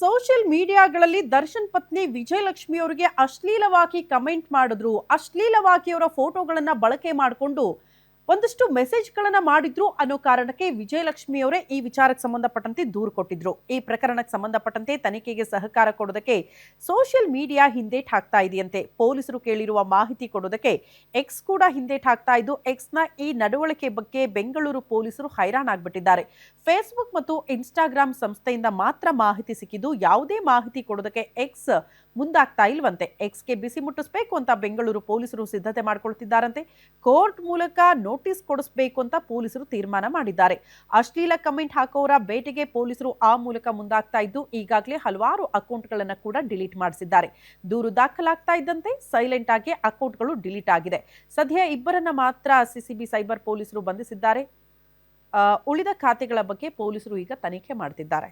Social ಮೀಡಿಯಾಗಳಲ್ಲಿ Darshan ಪತ್ನಿ ವಿಜಯಲಕ್ಷ್ಮಿ ಅವರಿಗೆ ಅಶ್ಲೀಲವಾಗಿ comment ಮಾಡಿದ್ರು. ಅಶ್ಲೀಲವಾಗಿ ಅವರ ಫೋಟೋಗಳನ್ನ ಬಳಕೆ ಮಾಡಿಕೊಂಡು ಒಂದಷ್ಟು ಮೆಸೇಜ್ಗಳನ್ನ ಮಾಡಿದ್ರು ಅನ್ನೋ ಕಾರಣಕ್ಕೆ ವಿಜಯಲಕ್ಷ್ಮಿ ಅವರೇ ಈ ವಿಚಾರಕ್ಕೆ ಸಂಬಂಧಪಟ್ಟಂತೆ ದೂರು ಕೊಟ್ಟಿದ್ರು. ಈ ಪ್ರಕರಣಕ್ಕೆ ಸಂಬಂಧಪಟ್ಟಂತೆ ತನಿಖೆಗೆ ಸಹಕಾರ ಕೊಡೋದಕ್ಕೆ ಸೋಷಿಯಲ್ ಮೀಡಿಯಾ ಹಿಂದೇಟ್ ಹಾಕ್ತಾ ಇದೆಯಂತೆ. ಪೊಲೀಸರು ಕೇಳಿರುವ ಮಾಹಿತಿ ಕೊಡೋದಕ್ಕೆ ಎಕ್ಸ್ ಕೂಡ ಹಿಂದೇಟ್ ಹಾಕ್ತಾ ಇದ್ದು, ಎಕ್ಸ್ನ ಈ ನಡವಳಿಕೆ ಬಗ್ಗೆ ಬೆಂಗಳೂರು ಪೊಲೀಸರು ಹೈರಾಣಾಗ್ಬಿಟ್ಟಿದ್ದಾರೆ. ಫೇಸ್ಬುಕ್ ಮತ್ತು ಇನ್ಸ್ಟಾಗ್ರಾಮ್ ಸಂಸ್ಥೆಯಿಂದ ಮಾತ್ರ ಮಾಹಿತಿ ಸಿಕ್ಕಿದ್ದು, ಯಾವುದೇ ಮಾಹಿತಿ ಕೊಡೋದಕ್ಕೆ ಎಕ್ಸ್ ಮುಂದಾಗ್ತಾ ಇಲ್ವಂತೆ. ಎಕ್ಸ್ಗೆ ಬಿಸಿ ಮುಟ್ಟಿಸಬೇಕು ಅಂತ ಬೆಂಗಳೂರು ಪೊಲೀಸರು ಸಿದ್ಧತೆ ಮಾಡ್ಕೊಳ್ತಿದ್ದಾರಂತೆ. ಕೋರ್ಟ್ ಮೂಲಕ ನೋಟಿಸ್ ಕೊಡಿಸಬೇಕು ಅಂತ ಪೊಲೀಸರು ತೀರ್ಮಾನ ಮಾಡಿದ್ದಾರೆ. ಅಶ್ಲೀಲ ಕಮೆಂಟ್ ಹಾಕೋರ ಬೇಟೆಗೆ ಪೊಲೀಸರು ಆ ಮೂಲಕ ಮುಂದಾಗ್ತಾ ಇದ್ದು, ಈಗಾಗಲೇ ಹಲವಾರು ಅಕೌಂಟ್ಗಳನ್ನ ಕೂಡ ಡಿಲೀಟ್ ಮಾಡಿಸಿದ್ದಾರೆ. ದೂರು ದಾಖಲಾಗ್ತಾ ಇದ್ದಂತೆ ಸೈಲೆಂಟ್ ಆಗಿ ಅಕೌಂಟ್ಗಳು ಡಿಲೀಟ್ ಆಗಿದೆ. ಸದ್ಯ ಇಬ್ಬರನ್ನ ಮಾತ್ರ ಸಿಸಿಬಿ ಸೈಬರ್ ಪೊಲೀಸರು ಬಂಧಿಸಿದ್ದಾರೆ. ಉಳಿದ ಖಾತೆಗಳ ಬಗ್ಗೆ ಪೊಲೀಸರು ಈಗ ತನಿಖೆ ಮಾಡ್ತಿದ್ದಾರೆ.